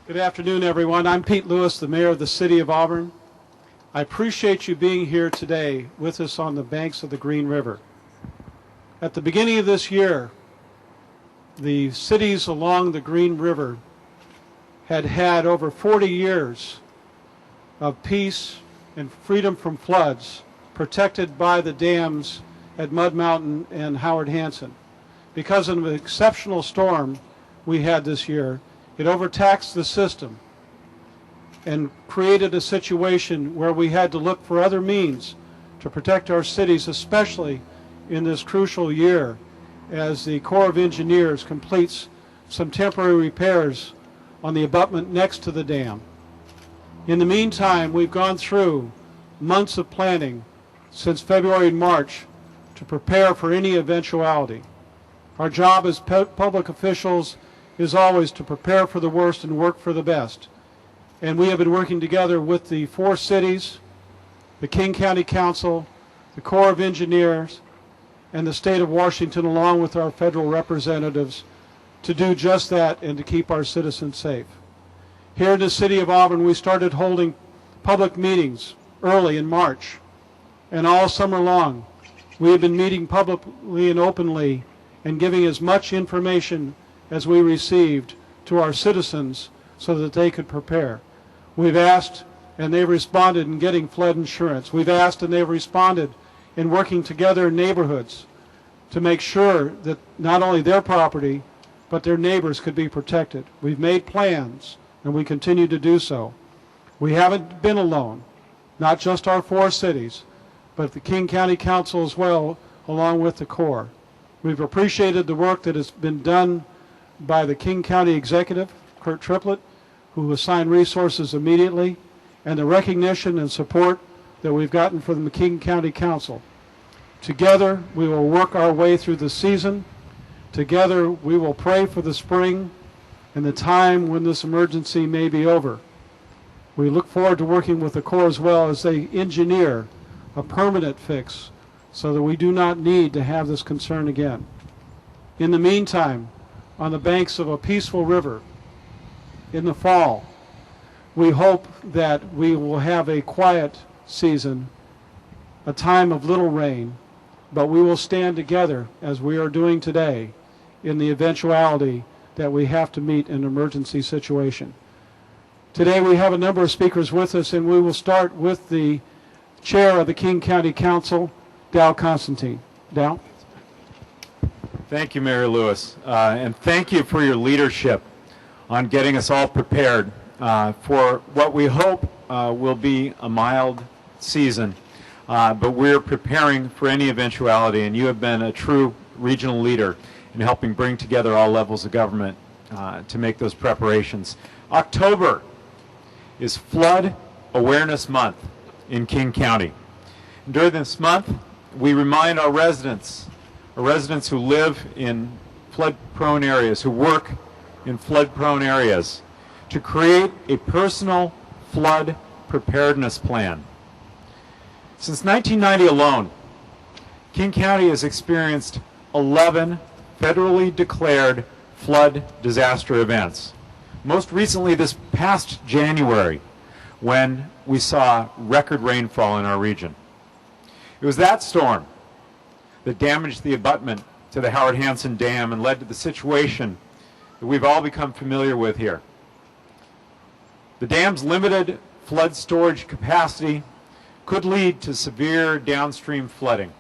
Good afternoon, everyone. I'm Pete Lewis, the mayor of the city of Auburn. I appreciate you being here today with us on the banks of the Green River. At the beginning of this year, the cities along the Green River had had over 40 years of peace and freedom from floods protected by the dams at Mud Mountain and Howard Hanson. Because of an exceptional storm we had this year, it overtaxed the system and created a situation where we had to look for other means to protect our cities, especially in this crucial year as the Corps of Engineers completes some temporary repairs on the abutment next to the dam. In the meantime, we've gone through months of planning since February and March to prepare for any eventuality. Our job as public officials is always to prepare for the worst and work for the best. And we have been working together with the 4 cities, the King County Council, the Corps of Engineers, and the state of Washington, along with our federal representatives, to do just that and to keep our citizens safe. Here in the city of Auburn, we started holding public meetings early in March, and all summer long we have been meeting publicly and openly and giving as much information as we received to our citizens so that they could prepare. We've asked and they've responded in getting flood insurance. We've asked and they've responded in working together in neighborhoods to make sure that not only their property but their neighbors could be protected. We've made plans and we continue to do so. We haven't been alone, not just our 4 cities, but the King County Council as well, along with the Corps. We've appreciated the work that has been done by the King County Executive, Kurt Triplett, who assigned resources immediately, and the recognition and support that we've gotten from the King County Council. Together, we will work our way through the season. Together, we will pray for the spring and the time when this emergency may be over. We look forward to working with the Corps as well as they engineer a permanent fix so that we do not need to have this concern again. In the meantime, on the banks of a peaceful river in the fall, we hope that we will have a quiet season, a time of little rain, but we will stand together as we are doing today in the eventuality that we have to meet an emergency situation. Today we have a number of speakers with us, and we will start with the chair of the King County Council, Dow Constantine. Dow? Thank you, Mayor Lewis, and thank you for your leadership on getting us all prepared for what we hope will be a mild season, but we're preparing for any eventuality, and you have been a true regional leader in helping bring together all levels of government to make those preparations. October is Flood Awareness Month in King County. And during this month, we remind our residents who live in flood-prone areas, who work in flood-prone areas, to create a personal flood preparedness plan. Since 1990 alone, King County has experienced 11 federally declared flood disaster events. Most recently this past January, when we saw record rainfall in our region. It was that storm that damaged the abutment to the Howard Hanson Dam and led to the situation that we've all become familiar with here. The dam's limited flood storage capacity could lead to severe downstream flooding.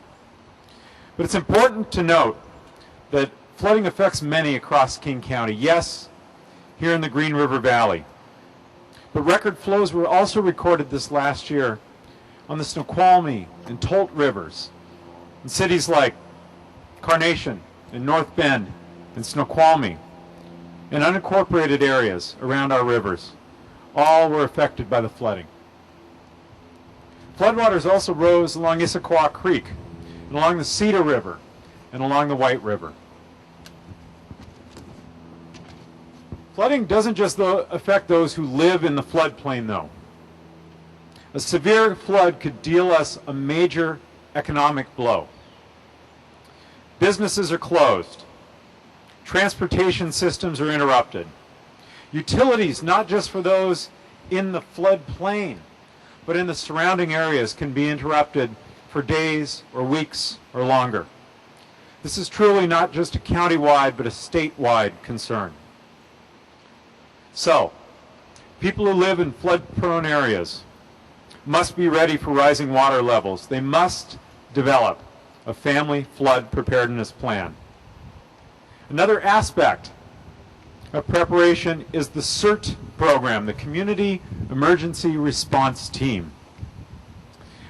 But it's important to note that flooding affects many across King County. Yes, here in the Green River Valley. But record flows were also recorded this last year on the Snoqualmie and Tolt rivers in cities like Carnation and North Bend and Snoqualmie and unincorporated areas around our rivers. All were affected by the flooding. Floodwaters also rose along Issaquah Creek and along the Cedar River and along the White River. Flooding doesn't just affect those who live in the floodplain, though. A severe flood could deal us a major economic blow. Businesses are closed. Transportation systems are interrupted. Utilities, not just for those in the floodplain, but in the surrounding areas, can be interrupted for days or weeks or longer. This is truly not just a county-wide, but a statewide concern. So, people who live in flood-prone areas must be ready for rising water levels. They must develop a family flood preparedness plan. Another aspect of preparation is the CERT program, the Community Emergency Response Team,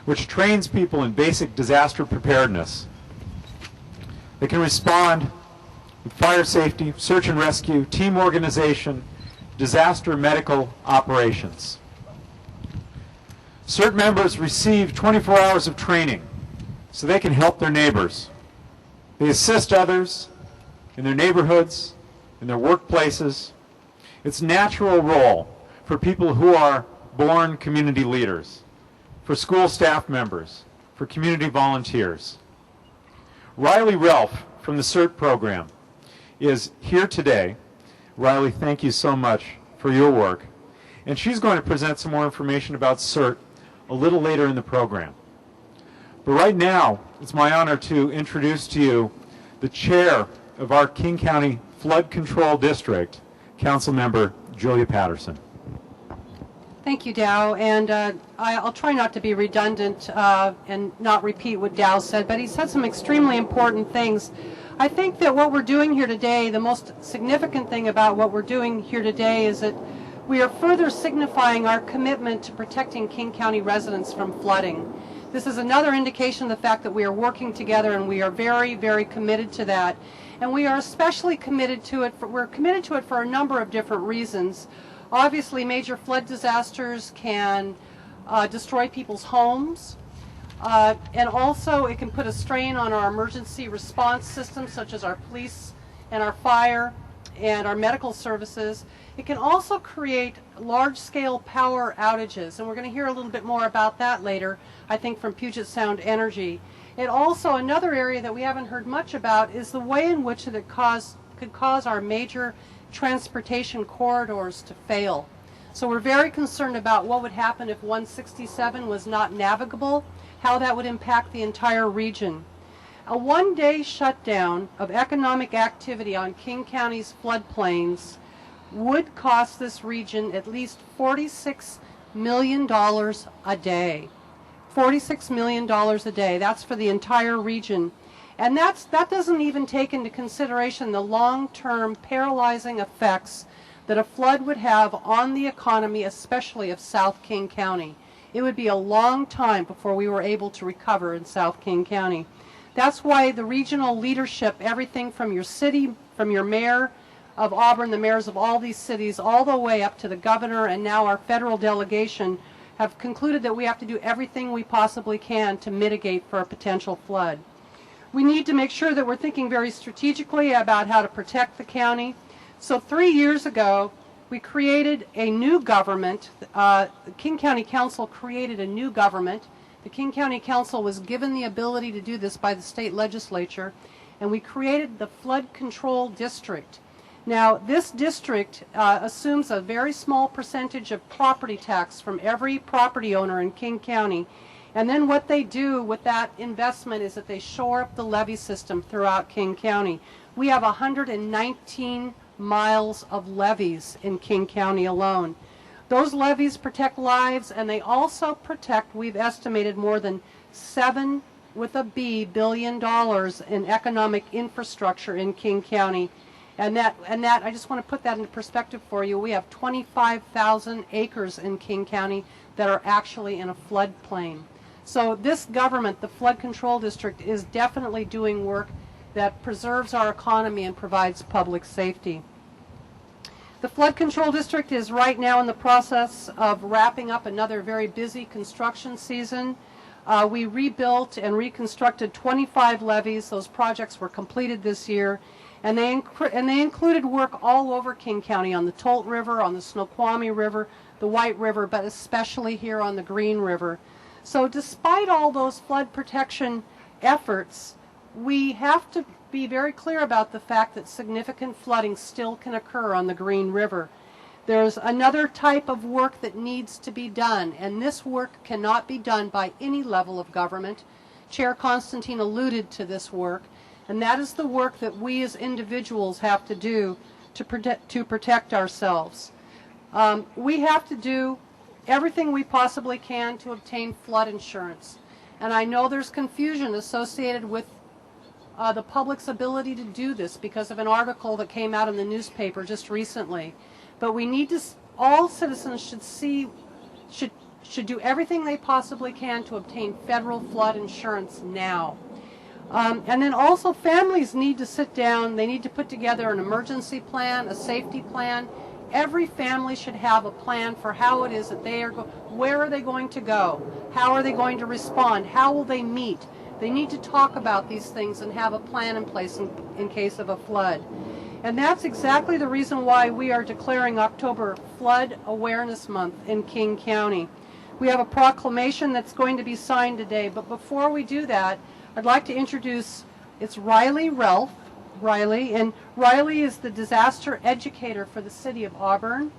which trains people in basic disaster preparedness. They can respond with fire safety, search and rescue, team organization, disaster medical operations. CERT members receive 24 hours of training so they can help their neighbors. They assist others in their neighborhoods, in their workplaces. It's a natural role for people who are born community leaders, for school staff members, for community volunteers. Riley Relf from the CERT program is here today. Riley, thank you so much for your work. And she's going to present some more information about CERT a little later in the program. But right now, it's my honor to introduce to you the chair of our King County Flood Control District, Councilmember Julia Patterson. Thank you, Dow. And I'll try not to be redundant and not repeat what Dow said, but he said some extremely important things. I think that what we're doing here today, the most significant thing about what we're doing here today is that we are further signifying our commitment to protecting King County residents from flooding. This is another indication of the fact that we are working together, and we are very, very committed to that. And we are especially committed to it. We're committed to it for a number of different reasons. Obviously, major flood disasters can destroy people's homes, and also it can put a strain on our emergency response systems, such as our police and our fire and our medical services. It can also create large-scale power outages, and we're going to hear a little bit more about that later, I think, from Puget Sound Energy. It also, another area that we haven't heard much about is the way in which it could cause our major transportation corridors to fail. So we're very concerned about what would happen if 167 was not navigable, how that would impact the entire region. A one-day shutdown of economic activity on King County's floodplains would cost this region at least $46 million a day. $46 million a day. That's for the entire region. And that doesn't even take into consideration the long-term paralyzing effects that a flood would have on the economy, especially of South King County. It would be a long time before we were able to recover in South King County. That's why the regional leadership, everything from your city, from your mayor of Auburn, the mayors of all these cities, all the way up to the governor and now our federal delegation, have concluded that we have to do everything we possibly can to mitigate for a potential flood. We need to make sure that we're thinking very strategically about how to protect the county. So 3 years ago, we created a new government. The King County Council created a new government. The King County Council was given the ability to do this by the state legislature, and we created the Flood Control District. Now, this district assumes a very small percentage of property tax from every property owner in King County. And then what they do with that investment is that they shore up the levee system throughout King County. We have 119 miles of levees in King County alone. Those levees protect lives, and they also protect, we've estimated, more than $7 billion in economic infrastructure in King County. And that, I just want to put that into perspective for you. We have 25,000 acres in King County that are actually in a floodplain. So this government, the Flood Control District, is definitely doing work that preserves our economy and provides public safety. The Flood Control District is right now in the process of wrapping up another very busy construction season. We rebuilt and reconstructed 25 levees. Those projects were completed this year. And they included work all over King County, on the Tolt River, on the Snoqualmie River, the White River, but especially here on the Green River. So despite all those flood protection efforts, we have to be very clear about the fact that significant flooding still can occur on the Green River. There's another type of work that needs to be done, and this work cannot be done by any level of government. Chair Constantine alluded to this work, and that is the work that we as individuals have to do to protect ourselves. We have to do everything we possibly can to obtain flood insurance. And I know there's confusion associated with the public's ability to do this because of an article that came out in the newspaper just recently. But we need to, all citizens should do everything they possibly can to obtain federal flood insurance now. And then also families need to sit down, they need to put together an emergency plan, a safety plan. Every family should have a plan for how it is that they are, where are they going to go? How are they going to respond? How will they meet? They need to talk about these things and have a plan in place in case of a flood. And that's exactly the reason why we are declaring October Flood Awareness Month in King County. We have a proclamation that's going to be signed today, but before we do that, I'd like to introduce, it's Riley Relf. And Riley is the disaster educator for the city of Auburn,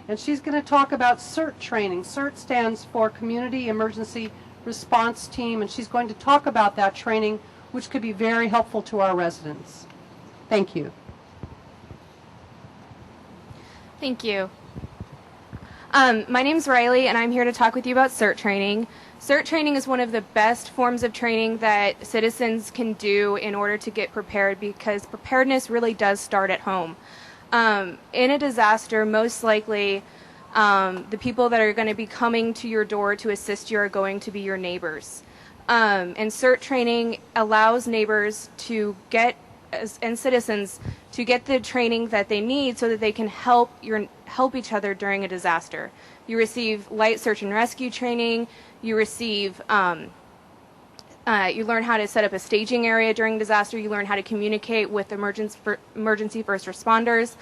and she's going to talk about CERT training. CERT stands for Community Emergency Response Team, and she's going to talk about that training, which could be very helpful to our residents. Thank you. Thank you. My name's Riley, and I'm here to talk with you about CERT training. CERT training is one of the best forms of training that citizens can do in order to get prepared, because preparedness really does start at home. In a disaster, most likely the people that are going to be coming to your door to assist you are going to be your neighbors. And CERT training allows neighbors to get, and citizens to get the training that they need so that they can help each other during a disaster. You receive light search and rescue training. You receive, you learn how to set up a staging area during disaster. You learn how to communicate with emergency first responders.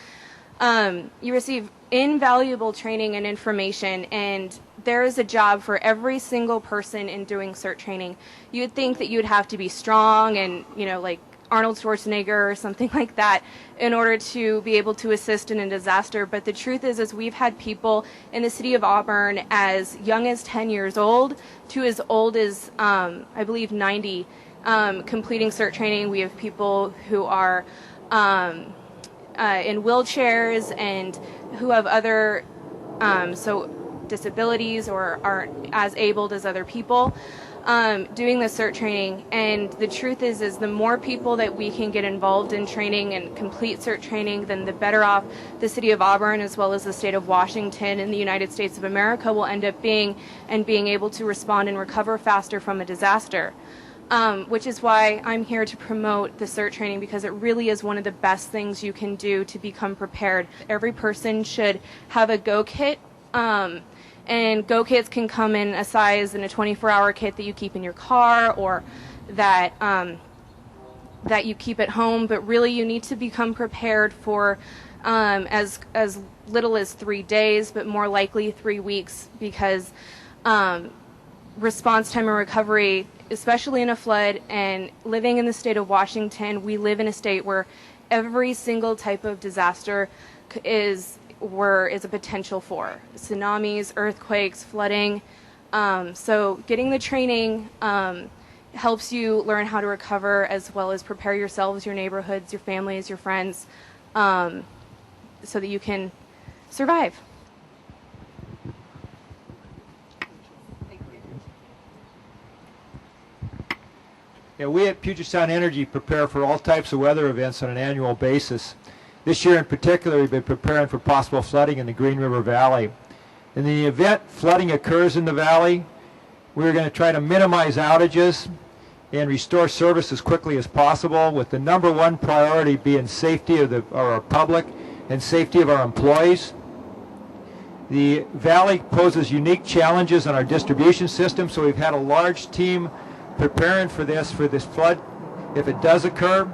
You receive invaluable training and information, and there is a job for every single person in doing CERT training. You would think that you would have to be strong and, like Arnold Schwarzenegger or something like that in order to be able to assist in a disaster. But the truth is we've had people in the city of Auburn as young as 10 years old to as old as, I believe, 90 completing CERT training. We have people who are in wheelchairs and who have other disabilities or aren't as abled as other people. Doing the CERT training, and the truth is the more people that we can get involved in training and complete CERT training, then the better off the city of Auburn as well as the state of Washington and the United States of America will end up being, and being able to respond and recover faster from a disaster. Which is why I'm here to promote the CERT training, because it really is one of the best things you can do to become prepared. Every person should have a Go kit. And Go kits can come in a size in a 24-hour kit that you keep in your car, or that that you keep at home. But really, you need to become prepared for as little as 3 days, but more likely 3 weeks, because response time and recovery, especially in a flood, and living in the state of Washington, we live in a state where every single type of disaster is a potential for tsunamis, earthquakes, flooding. So getting the training helps you learn how to recover, as well as prepare yourselves, your neighborhoods, your families, your friends, so that you can survive. Yeah, we at Puget Sound Energy prepare for all types of weather events on an annual basis. This year in particular, we've been preparing for possible flooding in the Green River Valley. In the event flooding occurs in the valley, we're going to try to minimize outages and restore service as quickly as possible, with the number one priority being safety of our public and safety of our employees. The valley poses unique challenges on our distribution system, so we've had a large team preparing for this flood if it does occur,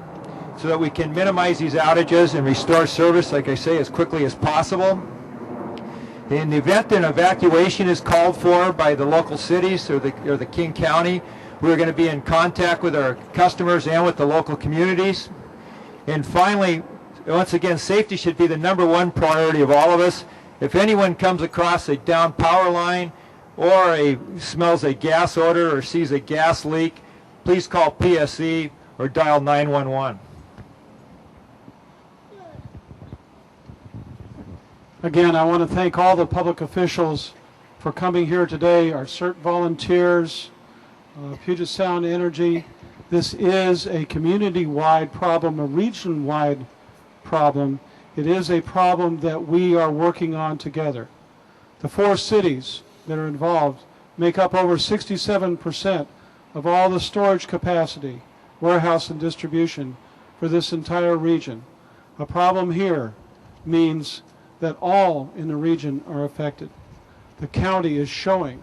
so that we can minimize these outages and restore service, like I say, as quickly as possible. In the event an evacuation is called for by the local cities or the King County, we're going to be in contact with our customers and with the local communities. And finally, once again, safety should be the number one priority of all of us, If anyone comes across a down power line or smells a gas odor or sees a gas leak, please call PSE or dial 911. Again, I want to thank all the public officials for coming here today, our CERT volunteers, Puget Sound Energy. This is a community-wide problem, a region-wide problem. It is a problem that we are working on together. The 4 cities that are involved make up over 67% of all the storage capacity, warehouse and distribution for this entire region. A problem here means that all in the region are affected. The county is showing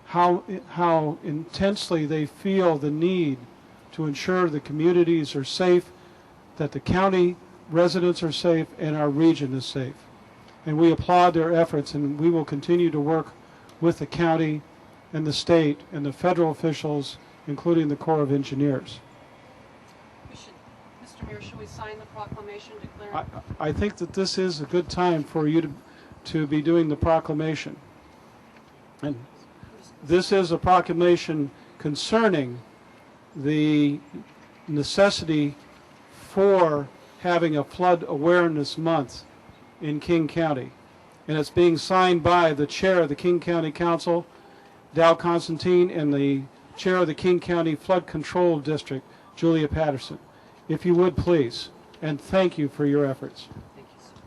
how intensely they feel the need to ensure the communities are safe, that the county residents are safe, and our region is safe. And we applaud their efforts, and we will continue to work with the county and the state and the federal officials, including the Corps of Engineers. Mr. Mayor, should we sign the proclamation declaring? I think that this is a good time for you to be doing the proclamation. And this is a proclamation concerning the necessity for having a flood awareness month in King County. And it's being signed by the chair of the King County Council, Dow Constantine, and the chair of the King County Flood Control District, Julia Patterson. If you would, please, and thank you for your efforts. Thank you so much.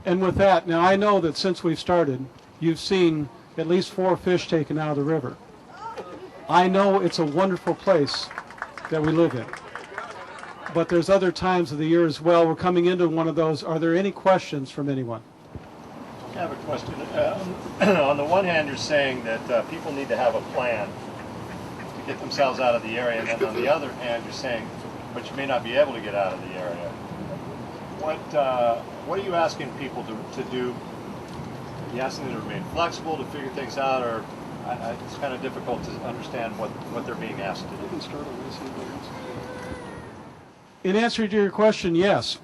And with that, now I know that since we've started, you've seen at least 4 fish taken out of the river. I know it's a wonderful place that we live in. But there's other times of the year as well. We're coming into one of those. Are there any questions from anyone? I have a question. On the one hand, you're saying that people need to have a plan to get themselves out of the area, and then on the other hand, you're saying, but you may not be able to get out of the area. What are you asking people to do? Are you asking them to remain flexible, to figure things out, or it's kind of difficult to understand what they're being asked to do? In answer to your question, yes.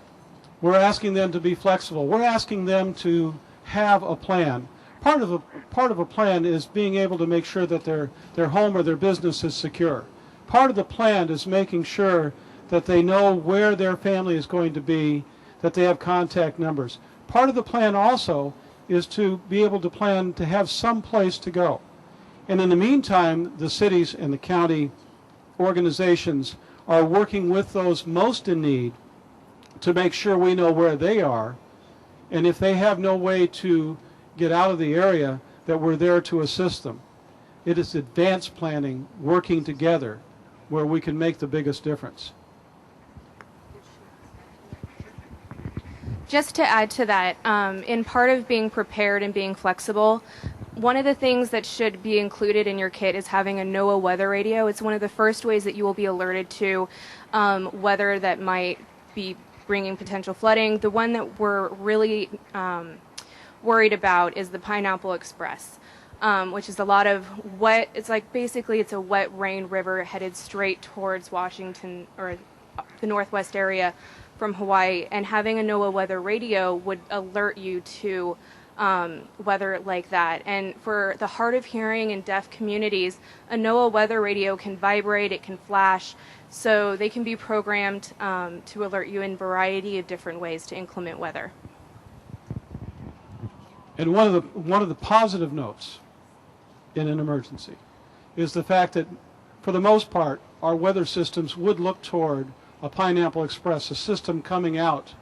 We're asking them to be flexible. We're asking them to have a plan. Part of a plan is being able to make sure that their home or their business is secure. Part of the plan is making sure that they know where their family is going to be, that they have contact numbers. Part of the plan also is to be able to plan to have some place to go. And in the meantime, the cities and the county organizations are working with those most in need to make sure we know where they are, and if they have no way to get out of the area, that we're there to assist them. It is advanced planning, working together, where we can make the biggest difference. Just to add to that, in part of being prepared and being flexible, one of the things that should be included in your kit is having a NOAA weather radio. It's one of the first ways that you will be alerted to weather that might be bringing potential flooding. The one that we're really worried about is the Pineapple Express, which is a lot of wet, it's like basically it's a wet rain river headed straight towards Washington or the northwest area from Hawaii, and having a NOAA weather radio would alert you to weather like that. And for the hard of hearing and deaf communities, a NOAA weather radio can vibrate, it can flash, so they can be programmed to alert you in a variety of different ways to inclement weather. And one of the positive notes in an emergency is the fact that, for the most part, our weather systems would look toward a Pineapple Express, a system coming out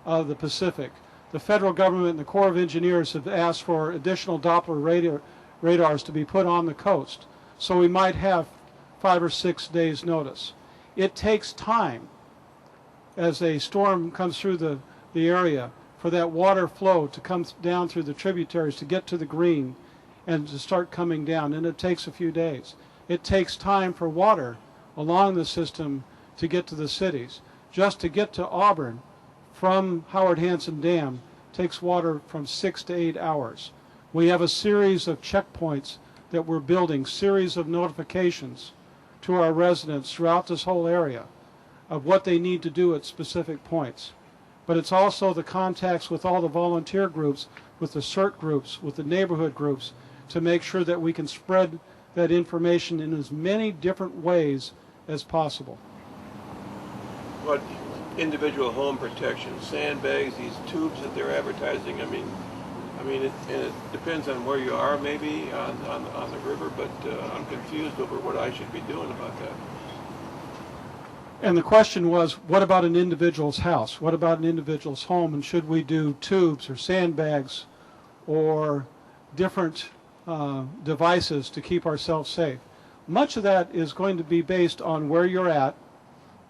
of the Pacific. The federal government and the Corps of Engineers have asked for additional Doppler radars to be put on the coast, so we might have 5 or 6 days notice. It takes time as a storm comes through the area for that water flow to come down through the tributaries to get to the green and to start coming down, and it takes a few days. It takes time for water along the system to get to the cities. Just to get to Auburn from Howard Hanson Dam takes water from 6 to 8 hours. We have a series of checkpoints that we're building, series of notifications to our residents throughout this whole area of what they need to do at specific points. But it's also the contacts with all the volunteer groups, with the CERT groups, with the neighborhood groups, to make sure that we can spread that information in as many different ways as possible. What individual home protection, sandbags, these tubes that they're advertising, I mean, it depends on where you are maybe on the river, but I'm confused over what I should be doing about that. And the question was, what about an individual's house? What about an individual's home? And should we do tubes or sandbags or different devices to keep ourselves safe? Much of that is going to be based on where you're at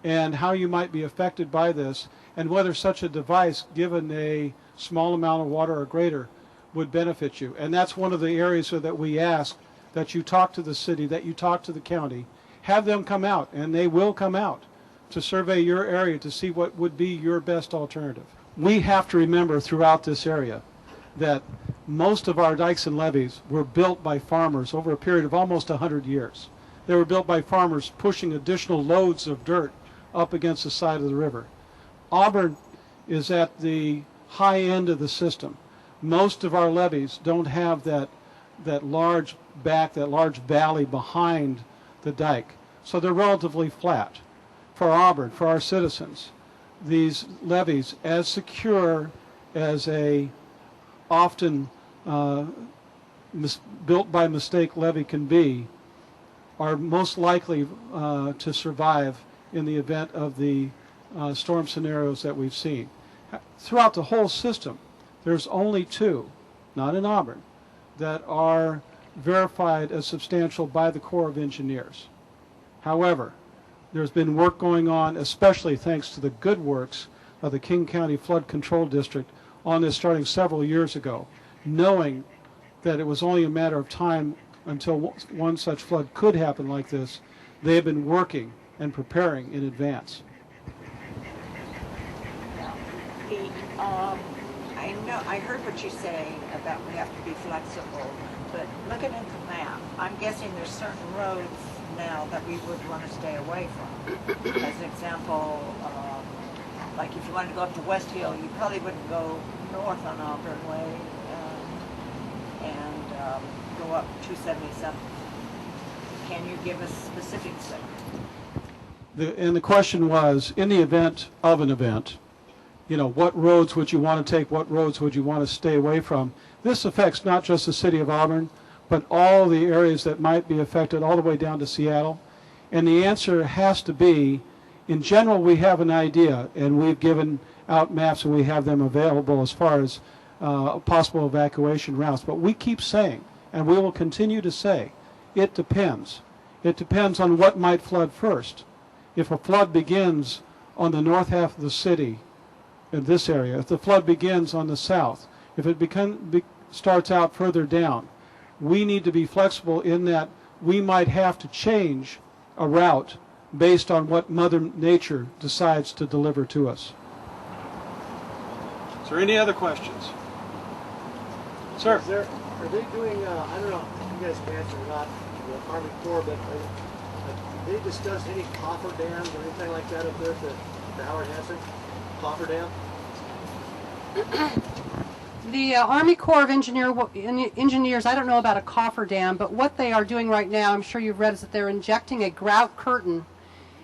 and how you might be affected by this, and whether such a device, given a small amount of water or greater, would benefit you. And that's one of the areas that we ask that you talk to the city, that you talk to the county, have them come out, and they will come out to survey your area to see what would be your best alternative. We have to remember throughout this area that most of our dikes and levees were built by farmers over a period of almost 100 years. They were built by farmers pushing additional loads of dirt up against the side of the river. Auburn is at the high end of the system. Most of our levees don't have that large valley behind the dike, so they're relatively flat. For Auburn, for our citizens, these levees, as secure as a often built by mistake levee can be, are most likely to survive in the event of the storm scenarios that we've seen. Throughout the whole system, there's only 2, not in Auburn, that are verified as substantial by the Corps of Engineers. However, there's been work going on, especially thanks to the good works of the King County Flood Control District on this starting several years ago, knowing that it was only a matter of time until one such flood could happen like this. They have been working and preparing in advance. I heard what you're saying about we have to be flexible, but looking at the map, I'm guessing there's certain roads now that we would want to stay away from. As an example, like if you wanted to go up to West Hill, you probably wouldn't go north on Auburn Way and go up 277. Can you give us specifics there? And the question was, in the event of an event, what roads would you want to take, what roads would you want to stay away from? This affects not just the city of Auburn, but all the areas that might be affected all the way down to Seattle. And the answer has to be, in general, we have an idea, and we've given out maps and we have them available as far as possible evacuation routes. But we keep saying, and we will continue to say, it depends. It depends on what might flood first. If a flood begins on the north half of the city, in this area, if the flood begins on the south, if it starts out further down, we need to be flexible in that we might have to change a route based on what Mother Nature decides to deliver to us. Is there any other questions? Sir? Are they doing, I don't know if you guys can answer or not, the Army Corps, but have they discussed any coffer dams or anything like that up there at the Howard Hanson coffer dam? The Army Corps of Engineers, I don't know about a coffer dam, but what they are doing right now, I'm sure you've read, is that they're injecting a grout curtain.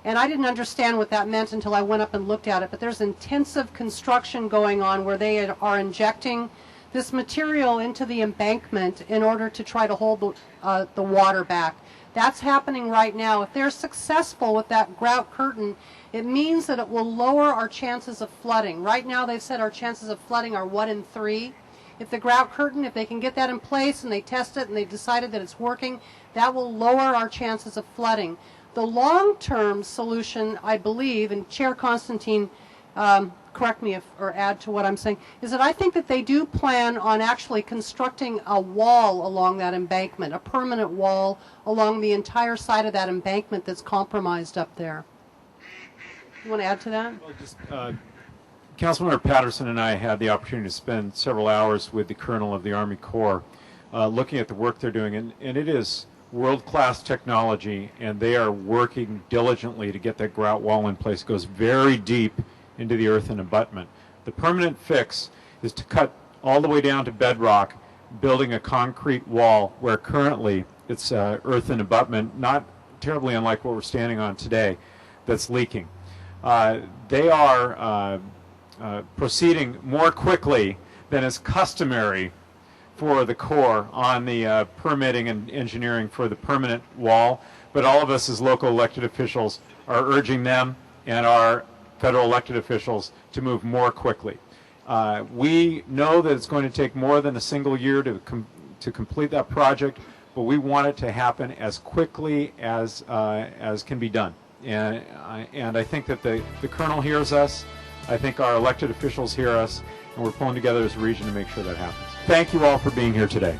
And I didn't understand what that meant until I went up and looked at it, but there's intensive construction going on where they are injecting this material into the embankment in order to try to hold the water back. That's happening right now. If they're successful with that grout curtain, it means that it will lower our chances of flooding. Right now they've said our chances of flooding are 1 in 3. If the grout curtain, if they can get that in place and they test it and they've decided that it's working, that will lower our chances of flooding. The long-term solution, I believe, and Chair Constantine, correct me if, or add to what I'm saying, is that I think that they do plan on actually constructing a wall along that embankment, a permanent wall along the entire side of that embankment that's compromised up there. You want to add to that? Well, just, Councilmember Patterson and I had the opportunity to spend several hours with the Colonel of the Army Corps looking at the work they're doing, and it is world-class technology, and they are working diligently to get that grout wall in place. It goes very deep into the earthen abutment. The permanent fix is to cut all the way down to bedrock, building a concrete wall where currently it's earthen abutment, not terribly unlike what we're standing on today, that's leaking. They are proceeding more quickly than is customary for the Corps on the permitting and engineering for the permanent wall, but all of us as local elected officials are urging them and our federal elected officials to move more quickly. We know that it's going to take more than a single year to complete that project, but we want it to happen as quickly as can be done. And I think that the Colonel hears us. I think our elected officials hear us, and we're pulling together as a region to make sure that happens. Thank you all for being here today.